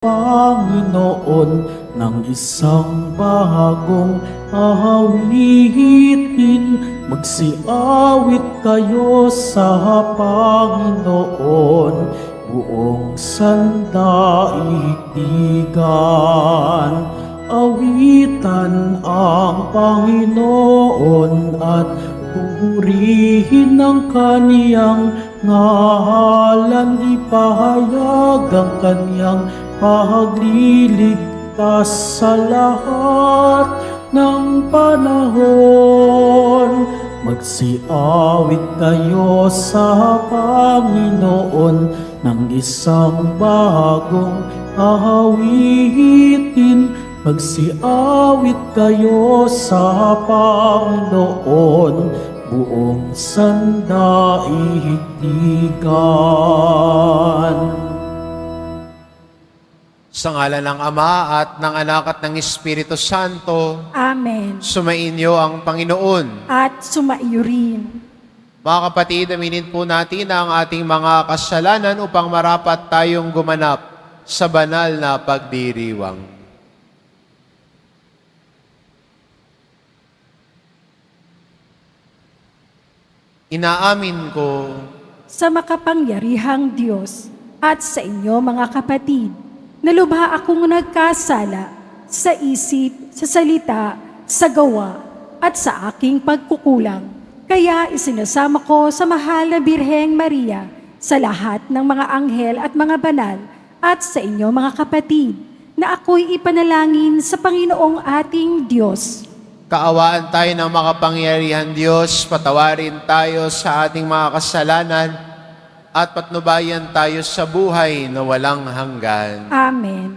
Panginoon ng isang bagong awitin. Magsiawit kayo sa Panginoon, buong sandaigdigan. Awitan ang Panginoon at purihin ang kaniyang ngalan. Ipahayag ang kaniyang pagliligtas sa lahat ng panahon. Magsiawit kayo sa Panginoon ng isang bagong awitin. Magsiawit kayo sa Panginoon, buong sandaigdigan. Sa ngalan ng Ama at ng Anak at ng Espiritu Santo, Amen. sumainyo ang Panginoon. At sumaiyo rin. Mga kapatid, aminin po natin ang ating mga kasalanan upang marapat tayong gumanap sa banal na pagdiriwang. Inaamin ko Sa makapangyarihang Diyos at sa inyo mga kapatid, na lubha akong nagkasala sa isip, sa salita, sa gawa, at sa aking pagkukulang. Kaya isinasama ko sa mahal na Birheng Maria, sa lahat ng mga anghel at mga banal, at sa inyo mga kapatid, na ako'y ipanalangin sa Panginoong ating Diyos. kaawaan tayo ng makapangyarihan Diyos, patawarin tayo sa ating mga kasalanan, at patnubayan tayo sa buhay na walang hanggan. Amen.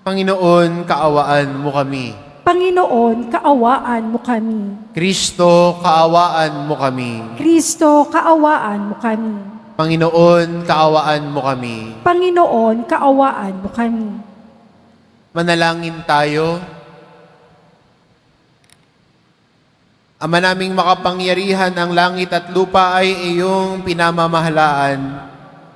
Panginoon, kaawaan mo kami. Panginoon, kaawaan mo kami. Kristo, kaawaan mo kami. Kristo, kaawaan mo kami. Panginoon, kaawaan mo kami. Panginoon, kaawaan mo kami. Manalangin tayo. Ama naming makapangyarihan, ang langit at lupa ay iyong pinamamahalaan.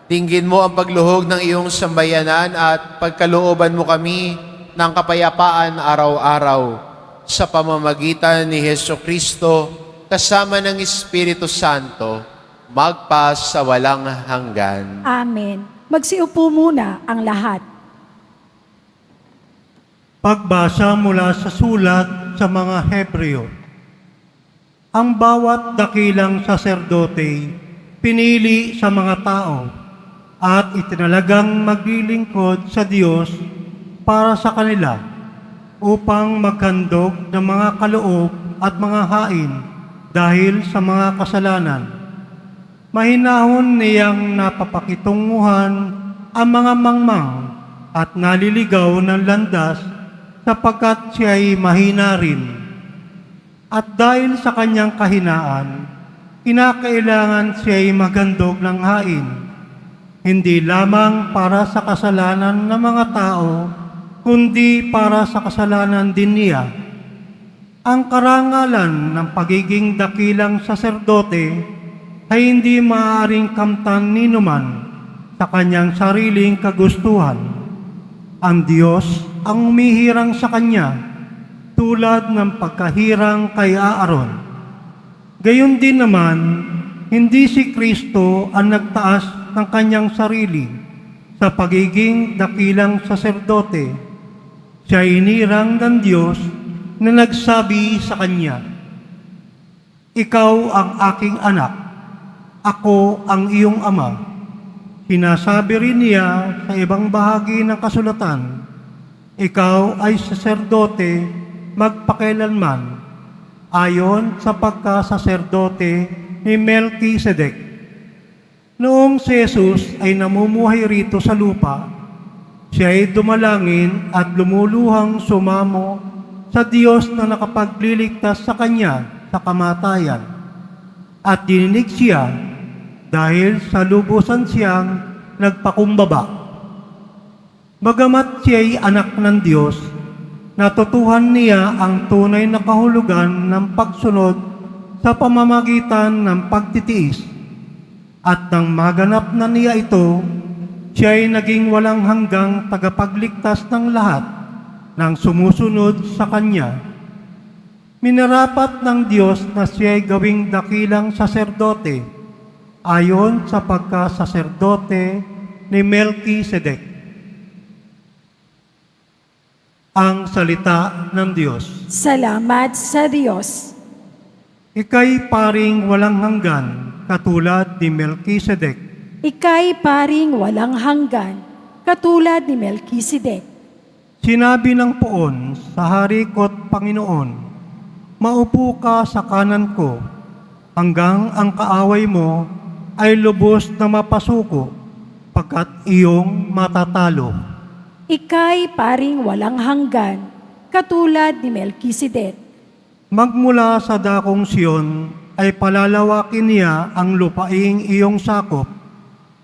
Dinggin mo ang pagluhog ng iyong sambayanan at pagkalooban mo kami ng kapayapaan araw-araw sa pamamagitan ni Hesukristo kasama ng Espiritu Santo, magpa sa walang hanggan. Amen. Magsiupo muna ang lahat. Pagbasa mula sa sulat sa mga Hebreo. Ang bawat dakilang saserdote pinili sa mga tao at itinalagang maglilingkod sa Diyos para sa kanila upang maghandog ng mga kaloob at mga hain dahil sa mga kasalanan. Mahinahon niyang napapakitunguhan ang mga mangmang at naliligaw ng landas sapagkat siya'y mahina rin. At dahil sa kanyang kahinaan, kinakailangan siya'y maghandog ng hain, hindi lamang para sa kasalanan ng mga tao, kundi para sa kasalanan din niya. Ang karangalan ng pagiging dakilang saserdote ay hindi maaaring kamtan ni numan sa kanyang sariling kagustuhan. Ang Diyos ang umihirang sa kanya, tulad ng pagkahirang kay Aaron. Gayon din naman, hindi si Kristo ang nagtaas ng kanyang sarili sa pagiging dakilang saserdote. Siya inirang ng Diyos na nagsabi sa kanya, "Ikaw ang aking anak, ako ang iyong ama." Sinasabi rin niya sa ibang bahagi ng kasulatan, "Ikaw ay saserdote magpakailanman, ayon sa pagkasaserdote ni Melchizedek." Noong si Jesus ay namumuhay rito sa lupa, siya ay dumalangin at lumuluhang sumamo sa Diyos na nakapagliligtas sa kanya sa kamatayan. At dininig siya dahil sa lubusan siyang nagpakumbaba. Bagamat siya ay anak ng Diyos, natutuhan niya ang tunay na kahulugan ng pagsunod sa pamamagitan ng pagtitiis. At nang maganap na niya ito, Siya ay naging walang hanggang tagapagligtas ng lahat ng sumusunod sa Kanya. Minarapat ng Diyos na siya ay gawing dakilang saserdote ayon sa pagkasaserdote ni Melkisedek. Ang salita ng Diyos. Salamat sa Diyos. Ika'y paring walang hanggan, katulad ni Melkisedek. Ika'y paring walang hanggan, katulad ni Melkisedek. Sinabi ng poon sa hari ko't Panginoon, maupo ka sa kanan ko, hanggang ang kaaway mo ay lubos na mapasuko, pagkat iyong matatalo. Ika'y paring walang hanggan, katulad ni Melkisedek. Magmula sa dakong Siyon ay palalawakin niya ang lupaing iyong sakop,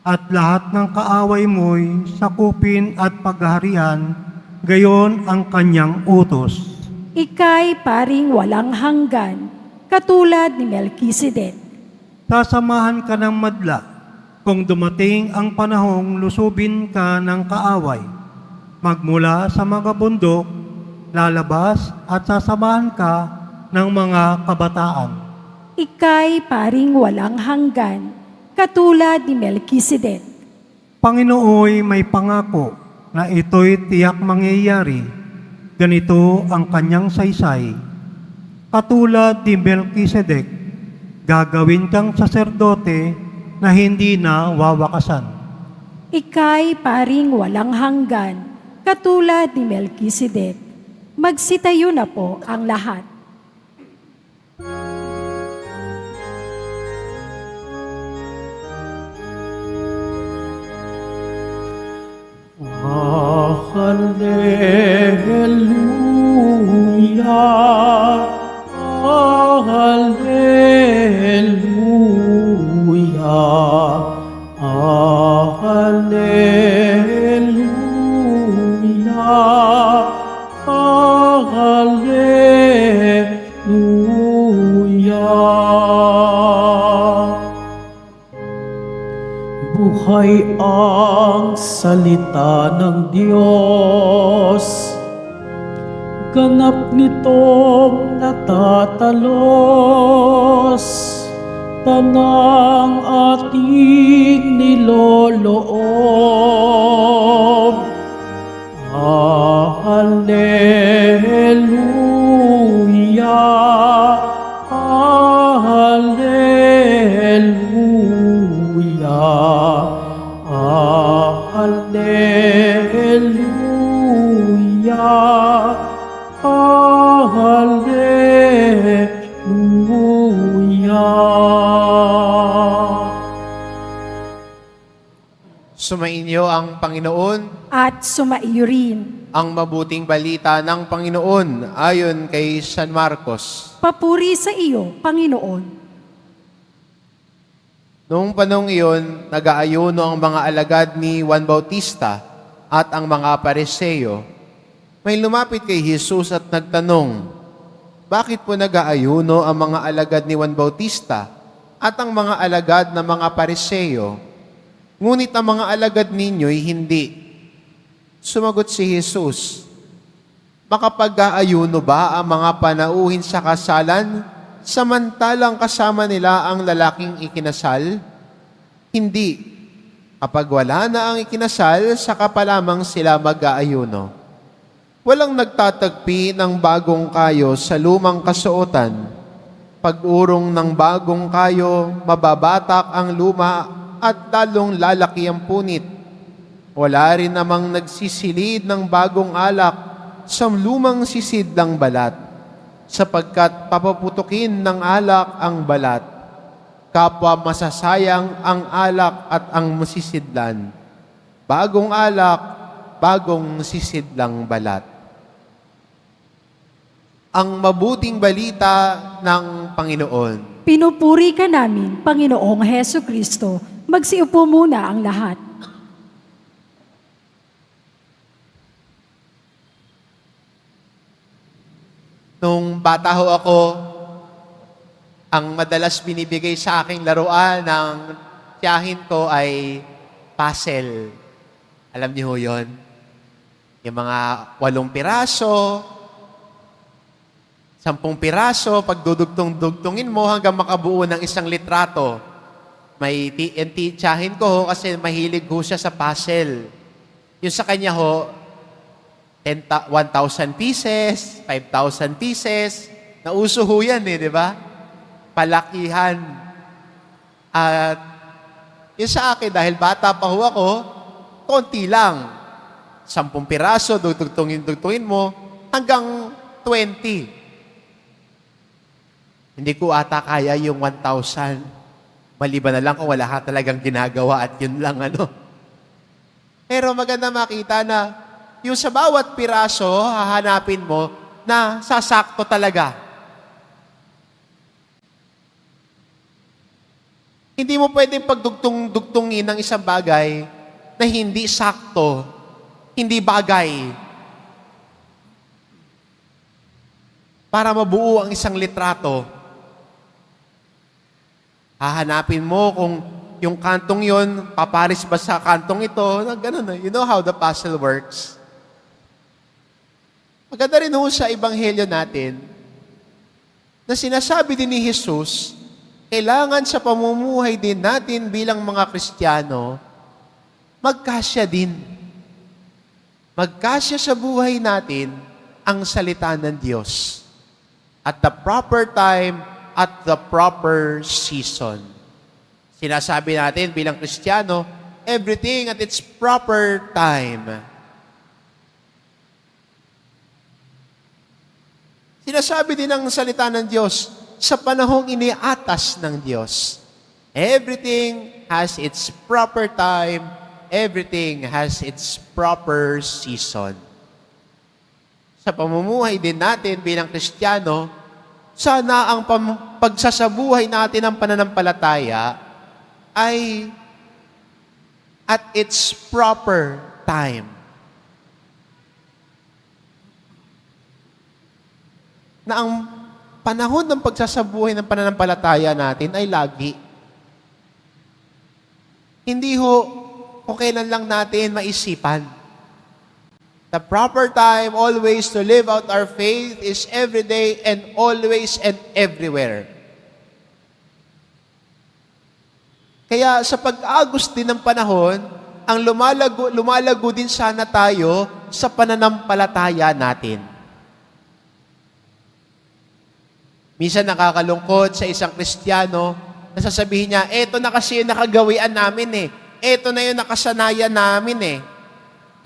at lahat ng kaaway mo'y sakupin at paghaharian, gayon ang kanyang utos. Ika'y paring walang hanggan, katulad ni Melkisedek. Sasamahan ka ng madla kung dumating ang panahong lusubin ka ng kaaway. Magmula sa mga bundok, lalabas at sasamahan ka ng mga kabataan. Ika'y paring walang hanggan, katulad ni Melkisedek. Panginooy may pangako na ito'y tiyak mangyayari. Ganito ang kanyang saysay. Katulad ni Melkisedek, gagawin kang saserdote na hindi na wawakasan. Ika'y paring walang hanggan, katulad ni Melkisedek. Magsitayo na po ang lahat. Hallelujah, Hallelujah, Hallelujah, Hallelujah. Buhay ang salita ng Diyos, ganap nitong natatalos, tanang ating niloloob. Hallelujah, Hallelujah, Hallelujah, Hallelujah. Sumainyo ang Panginoon, At sumaiyo rin. ang mabuting balita ng Panginoon ayon kay San Marcos. Papuri sa iyo, Panginoon. Noong panong iyon, nag-aayuno ang mga alagad ni Juan Bautista at ang mga Pariseo. May lumapit kay Jesus at nagtanong, bakit po nag-aayuno ang mga alagad ni Juan Bautista at ang mga alagad ng mga Pariseo? Ngunit ang mga alagad ninyo'y hindi. Sumagot si Jesus, makapag-aayuno ba ang mga panauhin sa kasalan samantalang kasama nila ang lalaking ikinasal? Hindi. Kapag wala na ang ikinasal, saka pa lamang sila mag-aayuno. Walang nagtatagpi ng bagong kayo sa lumang kasuotan. Pag-urong ng bagong kayo, mababatak ang luma at lalong lalaki ang punit. Wala rin namang nagsisilid ng bagong alak sa lumang sisidlang balat, sapagkat papaputukin ng alak ang balat. Kapwa masasayang ang alak at ang masisidlan. Bagong alak, bagong sisidlang balat. Ang mabuting balita ng Panginoon. Pinupuri ka namin, Panginoong Heso Kristo. Magsiupo muna ang lahat. Nung bata ho ako, ang madalas binibigay sa aking laruan ng tiyahin ko ay puzzle. Alam niyo ho yun? Yung mga 8 piraso, 10 piraso, pag dudugtong-dugtungin mo hanggang makabuo ng isang litrato. May tsahin ko ho kasi mahilig ho siya sa puzzle. Yung sa kanya ho, 1,000 pieces, 5,000 pieces. Nauso ho yan di ba? Palakihan. At yun sa akin, dahil bata pa ho ako, konti lang. 10 piraso, dugtungin mo, hanggang 20. Hindi ko ata kaya yung 1,000. Maliban na lang kung wala ka talagang ginagawa at yun lang Pero maganda makita na yung sa bawat piraso, hahanapin mo na sasakto talaga. Hindi mo pwedeng pagdugtungin ng isang bagay na hindi sakto, hindi bagay. Para mabuo ang isang litrato, hahanapin mo kung yung kantong yon paparis ba sa kantong ito, ganun. You know how the puzzle works. Maganda rin ho sa Ebanghelyo natin na sinasabi din ni Jesus, kailangan sa pamumuhay din natin bilang mga Kristiyano, magkasya din. Magkasya sa buhay natin ang salita ng Diyos. At the proper time, at the proper season. Sinasabi natin bilang Kristiyano, everything at its proper time. Sinasabi din ng salita ng Diyos, sa panahong iniatas ng Diyos. Everything has its proper time, everything has its proper season. Sa pamumuhay din natin bilang Kristiyano, sana ang pagsasabuhay natin ng pananampalataya ay at its proper time. Na ang panahon ng pagsasabuhay ng pananampalataya natin ay lagi. Hindi ho kung kailan lang natin maisipan. The proper time always to live out our faith is every day and always and everywhere. Kaya sa pag-agos din ng panahon, ang lumalago din sana tayo sa pananampalataya natin. Minsan nakakalungkot sa isang Kristiyano na sasabihin niya, eto na kasi yung nakagawian namin Eto na yung nakasanayan namin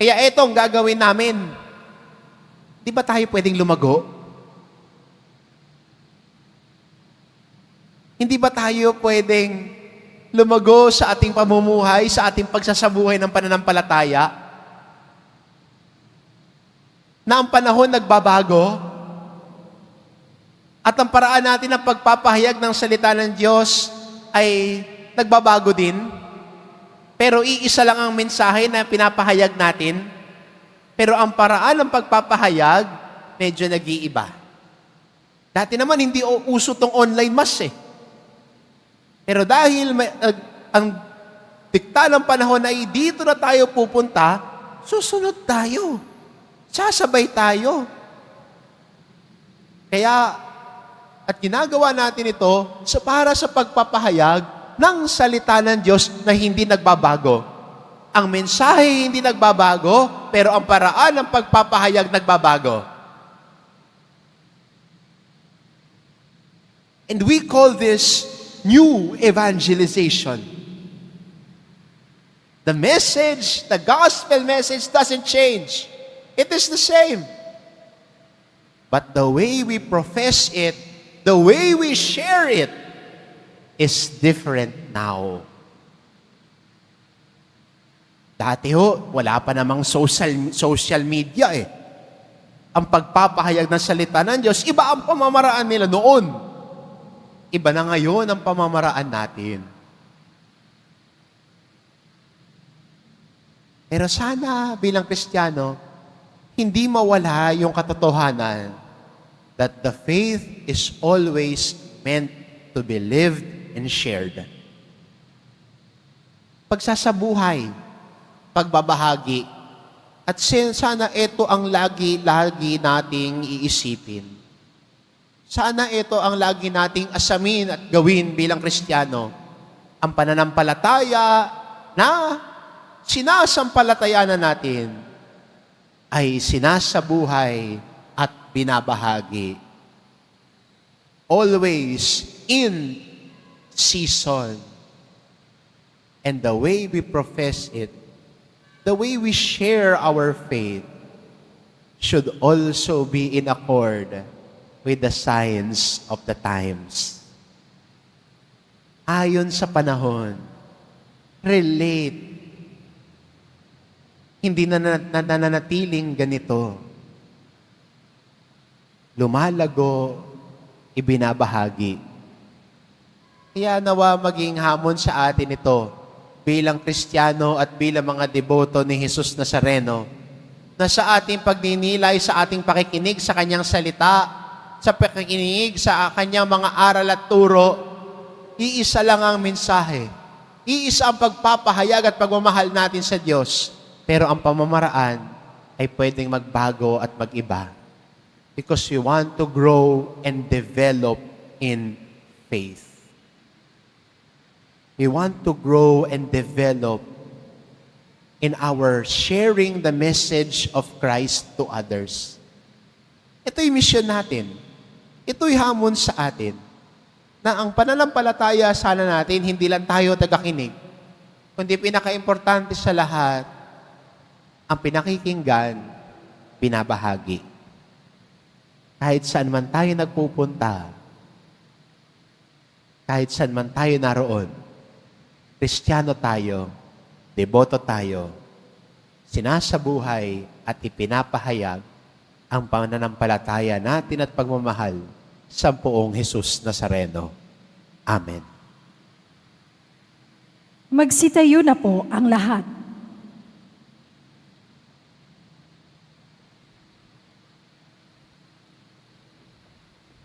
Kaya eto ang gagawin namin. Di ba tayo pwedeng lumago? Hindi ba tayo pwedeng lumago sa ating pamumuhay, sa ating pagsasabuhay ng pananampalataya? Na ang panahon nagbabago, at ang paraan natin ng pagpapahayag ng salita ng Diyos ay nagbabago din. Pero iisa lang ang mensahe na pinapahayag natin. Pero ang paraan ng pagpapahayag, medyo nag-iiba. Dati naman hindi uso tong online mass Pero dahil ang dikta ng panahon ay dito na tayo pupunta, susunod tayo. Sasabay tayo. Kaya, at ginagawa natin ito para sa pagpapahayag ng salita ng Diyos na hindi nagbabago. Ang mensahe hindi nagbabago, pero ang paraan ng pagpapahayag nagbabago. And we call this new evangelization. The message, the gospel message doesn't change. It is the same. But the way we profess it, the way we share it is different now. Dati wala pa namang social media Ang pagpapahayag ng salita ng Diyos, iba ang pamamaraan nila noon. Iba na ngayon ang pamamaraan natin. Pero sana bilang Kristiyano, hindi mawala yung katotohanan that the faith is always meant to be lived and shared. Pagsasabuhay, pagbabahagi. At sana ito ang lagi-lagi nating iisipin. Sana ito ang lagi nating asamin at gawin bilang Kristiyano. Ang pananampalataya na sinasampalatayanan natin ay sinasabuhay at binabahagi. Always in season. And the way we profess it, the way we share our faith, should also be in accord with the signs of the times. Ayon sa panahon, relate. Hindi na nananatiling ganito. Lumalago, ibinabahagi. Kaya nawa maging hamon sa atin ito bilang Kristiyano at bilang mga deboto ni Jesus Nazareno, na sa ating pagninilay, sa ating pakikinig sa kanyang salita, sa pakikinig sa kanyang mga aral at turo, iisa lang ang mensahe. Iisa ang pagpapahayag at pagmamahal natin sa Diyos. Pero ang pamamaraan ay pwedeng magbago at mag-iba. Because we want to grow and develop in faith. We want to grow and develop in our sharing the message of Christ to others. Ito'y mission natin. Ito'y hamon sa atin. Na ang pananampalataya sana natin, hindi lang tayo tagakinig, kundi pinaka-importante sa lahat, ang pinakikinggan, binabahagi. Kahit saan man tayo nagpupunta, kahit saan man tayo naroon, Kristiyano tayo, deboto tayo, sinasabuhay at ipinapahayag ang pananampalataya natin at pagmamahal sa Poong Jesus Nazareno. Amen. Magsitayo na po ang lahat.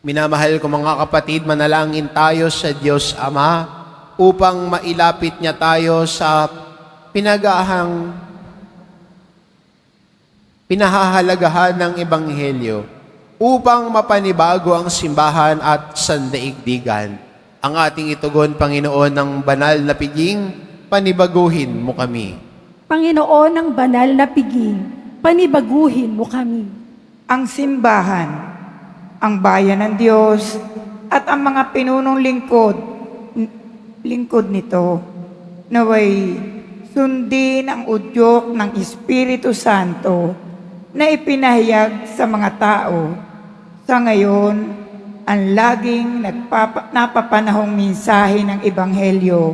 Minamahal ko mga kapatid, manalangin tayo sa Diyos Ama upang mailapit niya tayo sa pinahahalagahan ng Ebanghelyo upang mapanibago ang simbahan at sandaigdigan. Ang ating itugon, Panginoon, ng banal na piging, panibaguhin mo kami. Panginoon ng banal na piging, panibaguhin mo kami. Ang simbahan, ang bayan ng Diyos, at ang mga pinunong lingkod nito, naway sundin ang udyok ng Espiritu Santo na ipinahayag sa mga tao sa ngayon ang laging napapanahong mensahe ng Ebanghelyo.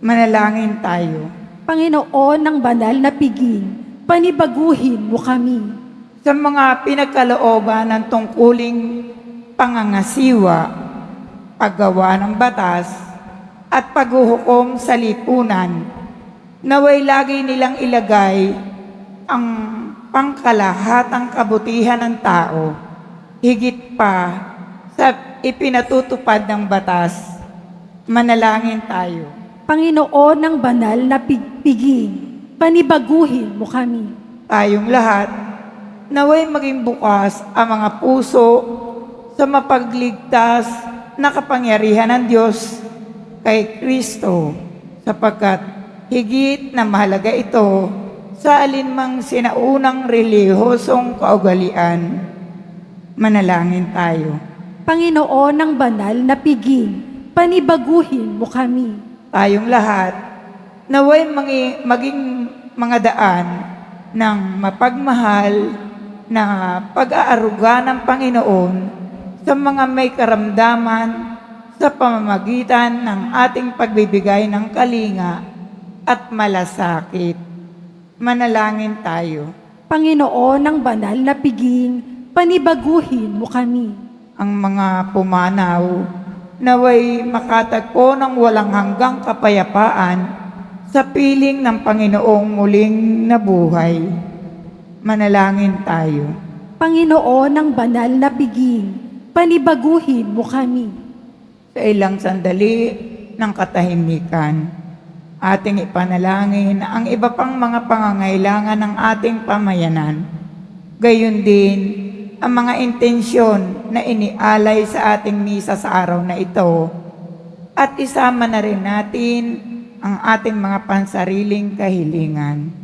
Manalangin tayo. Panginoon ng banal na piging, panibaguhin mo kami. Sa mga pinagkalooban ng tungkuling pangangasiwa, paggawa ng batas, at paghuhukom sa lipunan, naway lagi nilang ilagay ang pangkalahatang kabutihan ng tao, higit pa sa ipinatutupad ng batas. Manalangin tayo. Panginoon ng banal na piging, panibaguhin mo kami. Tayong lahat, naway maging bukas ang mga puso sa mapagligtas na kapangyarihan ng Diyos kay Kristo, sapagkat higit na mahalaga ito sa alinmang sinaunang relihosong kaugalian. Manalangin tayo. Panginoon ng banal na piging, panibaguhin mo kami. Tayong lahat, naway maging mga daan ng mapagmahal na pag-aaruga ng Panginoon sa mga may karamdaman sa pamamagitan ng ating pagbibigay ng kalinga at malasakit. Manalangin tayo. Panginoon ng banal na piging, panibaguhin mo kami. Ang mga pumanaw, naway makatagpo ng walang hanggang kapayapaan sa piling ng Panginoong muling nabuhay. Manalangin tayo. Panginoon ng banal na piging, panibaguhin mo kami. Sa ilang sandali ng katahimikan, Ating ipanalangin ang iba pang mga pangangailangan ng ating pamayanan. Gayon din, ang mga intensyon na inialay sa ating misa sa araw na ito. At isama na rin natin ang ating mga pansariling kahilingan.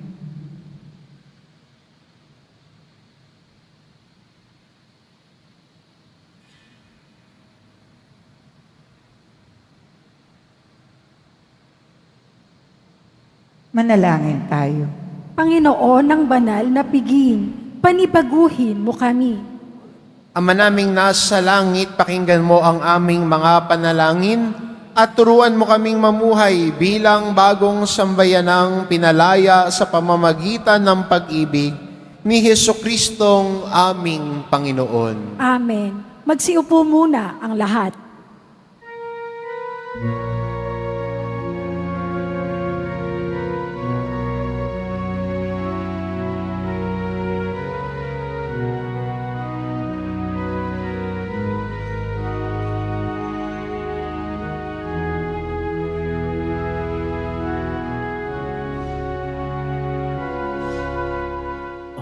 Manalangin tayo. Panginoon ng banal na piging, panibaguhin mo kami. Ama naming nasa langit, pakinggan mo ang aming mga panalangin at turuan mo kaming mamuhay bilang bagong sambayanang pinalaya sa pamamagitan ng pag-ibig ni Jesucristong aming Panginoon. Amen. Magsiupo muna ang lahat.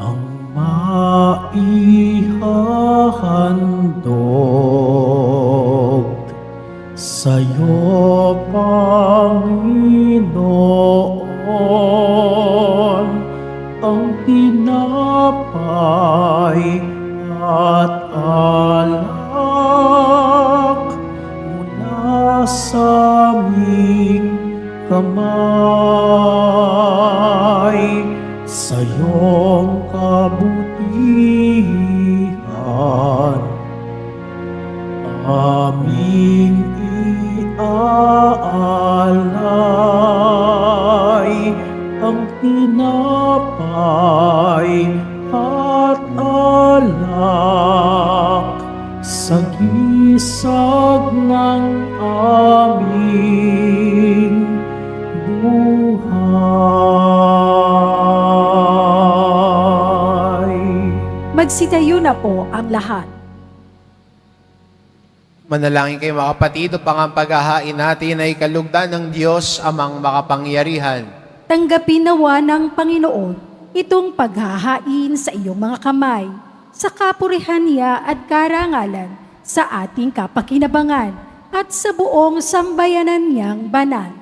Ang maihahandog sa'yo, Panginoon, ang tinapay at alak mula sa aming kamay. Sa iyong kabutihan, aming iaalay ang tinapay at alak sa gisag ng aming buhay. Magsitayo na po ang lahat. Manalangin kayo mga kapatid, upang ang paghahain natin ay kalugdan ng Diyos amang makapangyarihan. Tanggapin nawa ng Panginoon itong paghahain sa iyong mga kamay, sa kapurihan niya at karangalan, sa ating kapakinabangan, at sa buong sambayanan niyang banal.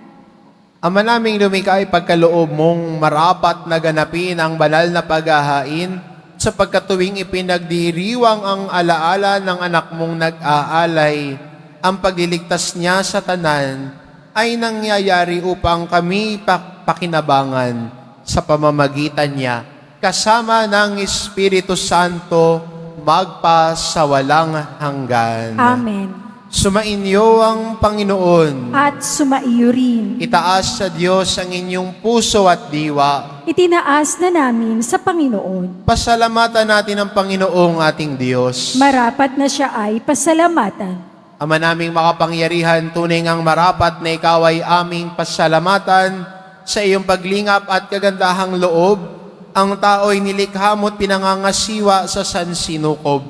Ama naming lumikha, ay pagkaloob mong marapat na ganapin ang banal na paghahain, sapagkat tuwing ipinagdiriwang ang alaala ng anak mong nag-aalay, ang pagliligtas niya sa tanan ay nangyayari upang kami pakinabangan sa pamamagitan niya, kasama ng Espiritu Santo, magpa sa walang hanggan. Amen. Sumainyo ang Panginoon. At sumaiyo rin. Itaas sa Diyos ang inyong puso at diwa. Itinaas na namin sa Panginoon. Pasalamatan natin ang Panginoong ating Diyos. Marapat na siya ay pasalamatan. Ama naming makapangyarihan, tunay ngang marapat na ikaw ay aming pasalamatan sa iyong paglingap at kagandahang loob. Ang tao'y nilikha mo't pinangangasiwa sa sansinukob.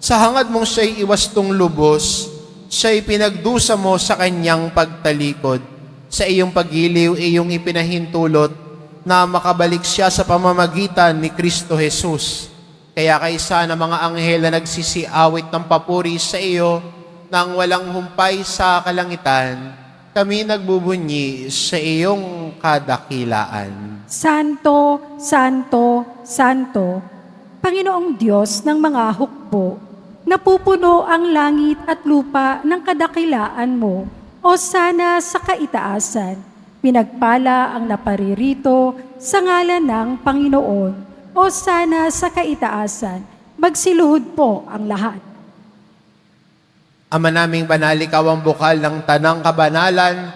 Sa hangad mong siya'y iwastong lubos, siya'y pinagdusa mo sa kanyang pagtalikod. Sa iyong pagiliw, iyong ipinahintulot na makabalik siya sa pamamagitan ni Kristo Jesus. Kaya kaisa ng mga anghel na nagsisiawit ng papuri sa iyo nang walang humpay sa kalangitan, kami nagbubunyi sa iyong kadakilaan. Santo, Santo, Santo, Panginoong Diyos ng mga hukbo, napupuno ang langit at lupa ng kadakilaan mo, o sana sa kaitaasan. Pinagpala ang naparirito sa ngalan ng Panginoon, o sana sa kaitaasan. Magsiluhod po ang lahat. Ama naming banal, ikaw ang bukal ng tanang kabanalan,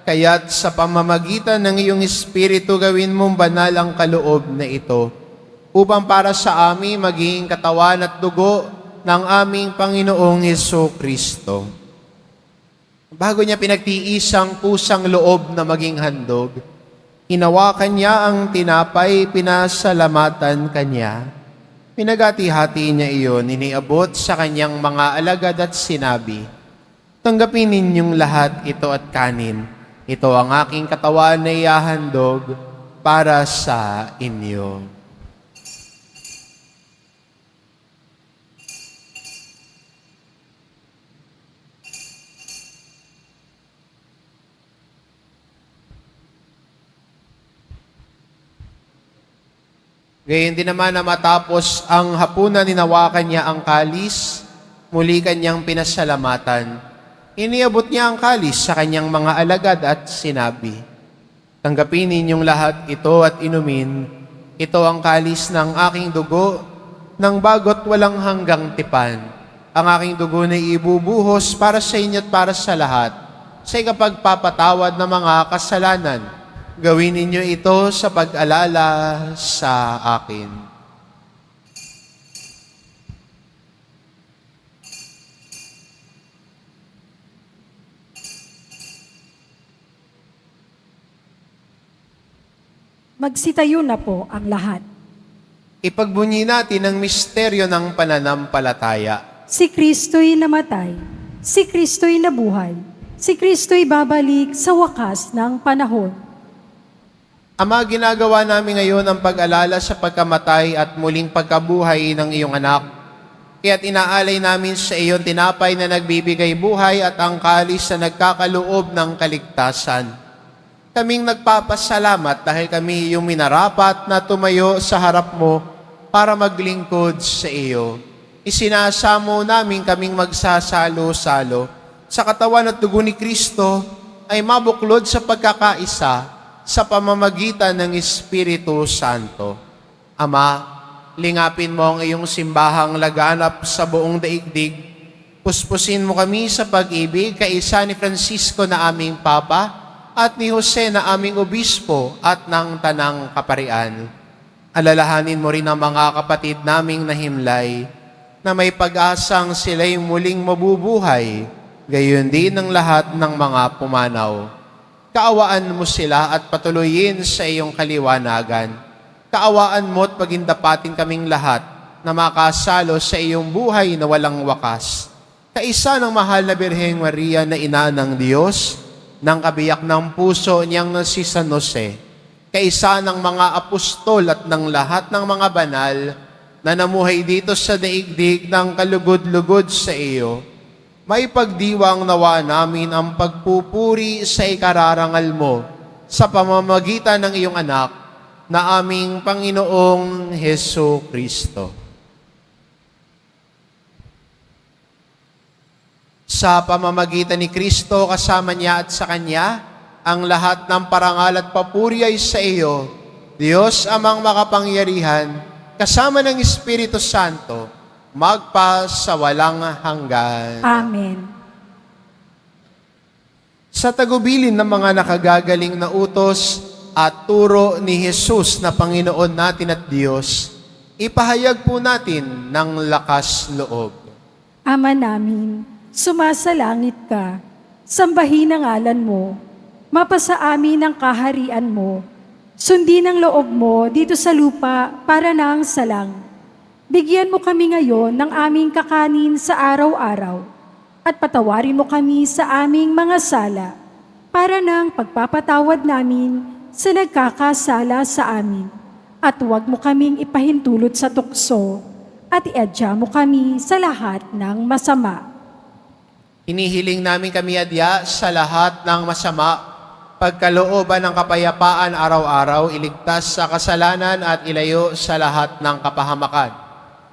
kaya't sa pamamagitan ng iyong Espiritu gawin mong banal ang kaloob na ito, upang para sa amin maging katawan at dugo ng aming Panginoong Jesucristo. Bago niya pinagtiisang pusang loob na maging handog, hinawakan niya ang tinapay, pinasalamatan kanya. Pinagati-hati niya iyon, iniabot sa kanyang mga alagad at sinabi, "Tanggapin ninyong lahat ito at kanin. Ito ang aking katawan na ihahandog para sa inyo. Gayon din naman na matapos ang hapunan, ninawakan niya ang kalis, muli kanyang pinasalamatan. Iniabot niya ang kalis sa kanyang mga alagad at sinabi, "Tanggapin ninyong lahat ito at inumin. Ito ang kalis ng aking dugo, ng bago't walang hanggang tipan. Ang aking dugo na ibubuhos para sa inyo at para sa lahat, sa ikapagpapatawad ng mga kasalanan. Gawin ninyo ito sa pag-alala sa akin." Magsitayo na po ang lahat. Ipagbunyi natin ang misteryo ng pananampalataya. Si Kristo'y namatay, si Kristo'y nabuhay, si Kristo'y babalik sa wakas ng panahon. Ama, ginagawa namin ngayon ang pag-alala sa pagkamatay at muling pagkabuhay ng iyong anak. Kaya't inaalay namin sa iyon tinapay na nagbibigay buhay at ang kalis na nagkakaloob ng kaligtasan. Kaming nagpapasalamat dahil kami iyong minarapat na tumayo sa harap mo para maglingkod sa iyo. Isinasamo namin kaming magsasalo-salo sa katawan at dugo ni Kristo ay mabuklod sa pagkakaisa sa pamamagitan ng Espiritu Santo. Ama, lingapin mo ang iyong simbahang laganap sa buong daigdig. Puspusin mo kami sa pag-ibig kaisa ni Francisco na aming Papa at ni Jose na aming Obispo at ng Tanang Kaparian. Alalahanin mo rin ang mga kapatid naming nahimlay na may pag-asang sila'y muling mabubuhay, gayon din ang lahat ng mga pumanaw. Kaawaan mo sila at patuloyin sa iyong kaliwanagan. Kaawaan mo at pagindapatin kaming lahat na makasalo sa iyong buhay na walang wakas. Kaisa ng mahal na Birheng Maria na ina ng Diyos, ng kabiyak ng puso niyang na si San Jose, kaisa ng mga apostol at ng lahat ng mga banal na namuhay dito sa daigdig ng kalugod-lugod sa iyo, may pagdiwang nawa namin ang pagpupuri sa ikararangal mo sa pamamagitan ng iyong anak na aming Panginoong Heso Kristo. Sa pamamagitan ni Kristo, kasama niya at sa Kanya, ang lahat ng parangal at papuri ay sa iyo, Diyos amang makapangyarihan, kasama ng Espiritu Santo, magpa sa walang hanggan. Amen. Sa tagubilin ng mga nakagagaling na utos at turo ni Jesus na Panginoon natin at Diyos, ipahayag po natin ng lakas loob. Ama namin, sumasalangit ka, sambahin ang ngalan mo, mapasa amin ang kaharian mo, sundin ang loob mo dito sa lupa para nang sa langit. Bigyan mo kami ngayon ng aming kakanin sa araw-araw at patawarin mo kami sa aming mga sala para nang pagpapatawad namin sa nagkakasala sa amin. At huwag mo kaming ipahintulot sa tukso at iadya mo kami sa lahat ng masama. Hinihiling namin kami adya sa lahat ng masama, pagkalooban ng kapayapaan araw-araw, iligtas sa kasalanan at ilayo sa lahat ng kapahamakan.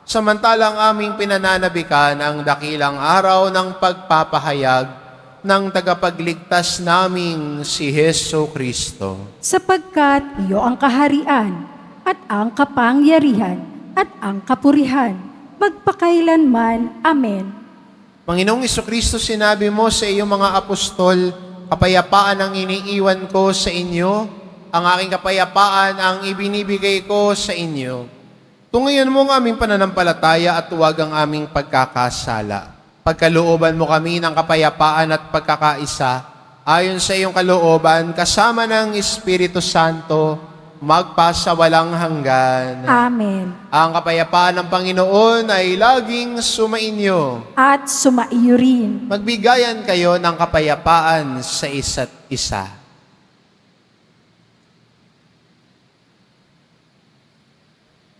Samantalang aming pinananabikan ang dakilang araw ng pagpapahayag ng tagapagligtas naming si Heso Kristo. Sapagkat iyo ang kaharian at ang kapangyarihan at ang kapurihan, magpakailanman. Amen. Panginoong Kristo, sinabi mo sa iyong mga apostol, kapayapaan ang iniiwan ko sa inyo, ang aking kapayapaan ang ibinibigay ko sa inyo. Tungayan mo ang aming pananampalataya at huwag ang aming pagkakasala. Pagkalooban mo kami ng kapayapaan at pagkakaisa, ayon sa iyong kalooban, kasama ng Espiritu Santo, magpasa walang hanggan. Amen. Ang kapayapaan ng Panginoon ay laging sumainyo. At sumaiyo rin. Magbigayan kayo ng kapayapaan sa isa't isa.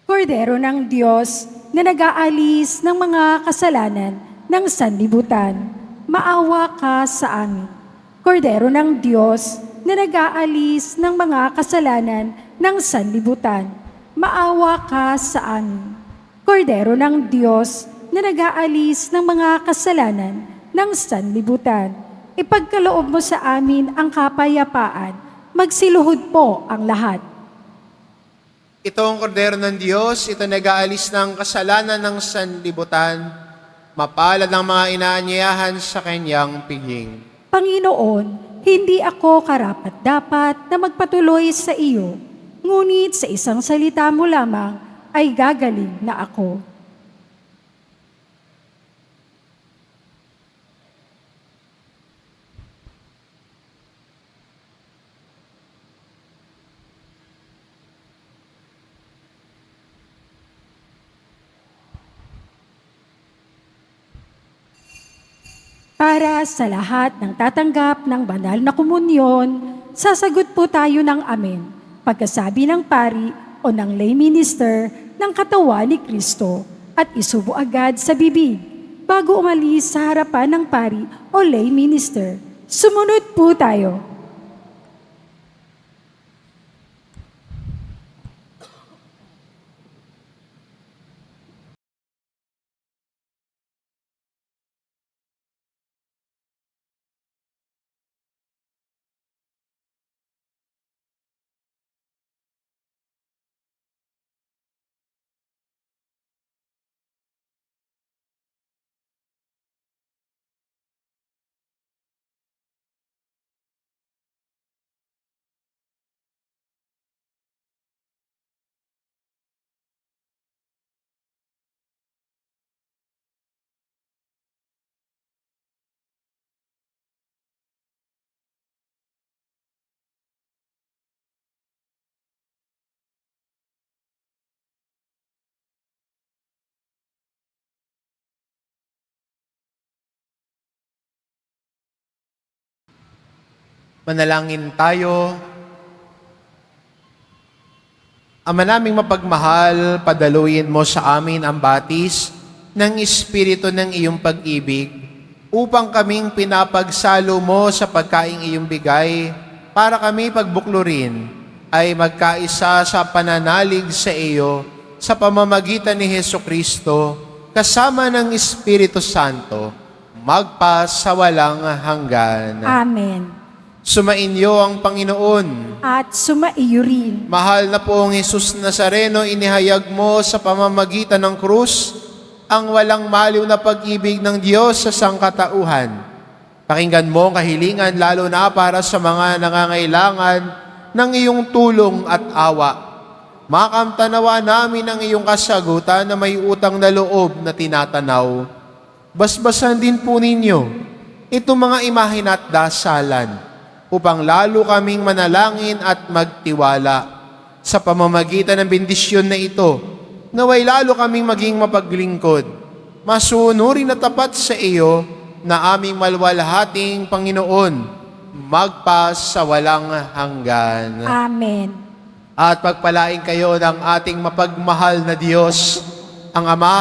Kordero ng Diyos na nag-aalis ng mga kasalanan ng sanlibutan, maawa ka sa amin. Kordero ng Diyos na nag-aalis ng mga kasalanan ng sanlibutan, maawa ka sa amin. Kordero ng Diyos na nag-aalis ng mga kasalanan ng sanlibutan, ipagkaloob mo sa amin ang kapayapaan, magsiluhod po ang lahat. Ito ang kordero ng Diyos, ito nag-aalis ng kasalanan ng sanlibutan, mapalad ang mga inaanyayahan sa kanyang piging. Panginoon, hindi ako karapat-dapat na magpatuloy sa iyo, ngunit sa isang salita mo lamang ay gagaling na ako. Para sa lahat ng tatanggap ng banal na komunyon, sasagot po tayo ng amen, pagkasabi ng pari o ng lay minister ng katawan ni Kristo at isubo agad sa bibig bago umalis sa harapan ng pari o lay minister. Sumunod po tayo. Manalangin tayo. Ama naming mapagmahal, padaluyin mo sa amin ang batis ng Espiritu ng iyong pag-ibig upang kaming pinapagsalo mo sa pagkaing iyong bigay para kami pagbuklurin ay magkaisa sa pananalig sa iyo sa pamamagitan ni Hesukristo kasama ng Espiritu Santo magpa sa walang hanggan. Amen. Sumainyo ang Panginoon. At sumaiyo rin. Mahal na poong Jesus Nazareno, inihayag mo sa pamamagitan ng krus ang walang maliw na pag-ibig ng Diyos sa sangkatauhan. Pakinggan mo ang kahilingan lalo na para sa mga nangangailangan ng iyong tulong at awa. Makamtanawa namin ang iyong kasagutan na may utang na loob na tinatanaw. Basbasan din po ninyo itong mga imahin at dasalan upang lalo kaming manalangin at magtiwala. Sa pamamagitan ng bendisyon na ito, naway lalo kaming maging mapaglingkod, masunurin na tapat sa iyo na aming malwalhating Panginoon, magpa sa walang hanggan. Amen. At pagpalain kayo ng ating mapagmahal na Diyos, ang Ama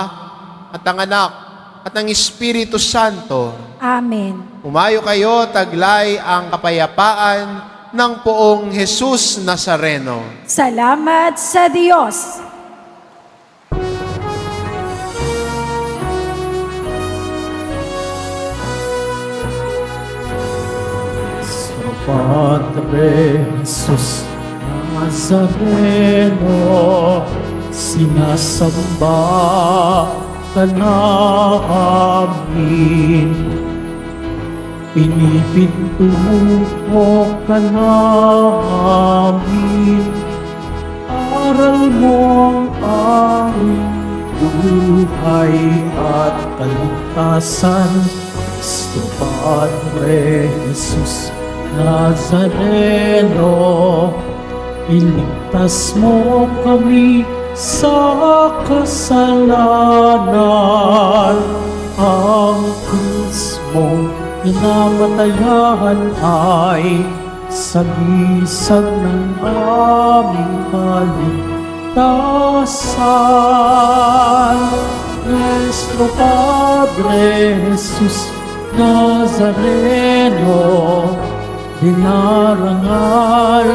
at ang Anak at ang Espiritu Santo. Amen. Umayo kayo, taglay ang kapayapaan ng poong Jesus Nazareno. Salamat sa Diyos. Sa Padre Jesus Nazareno, sinasamba ka namin. Pinipintuho ka namin, aral mo ang aming buhay at kaligtasan. Sa Padre Jesus Nazareno, iligtas mo kami sa kasalanan. Ang krus mo pinamatayan ay sagisag ng aming kaligtasan. kaligtasan. Nuestro Padre Jesus Nazareno, dinarangal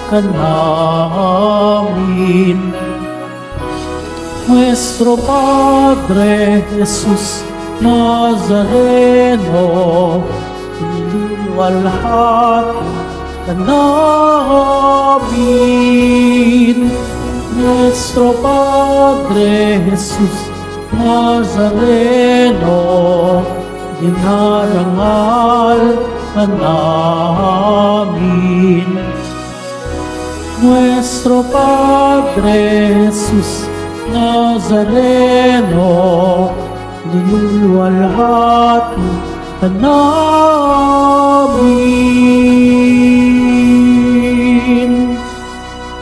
ka namin. Nuestro Padre Jesus Nazareno, niluwalhati ka namin. Nuestro Padre Jesus Nazareno, dinarangal ka namin. Nuestro Padre Jesus Nazareno, niluluwalhati ka namin.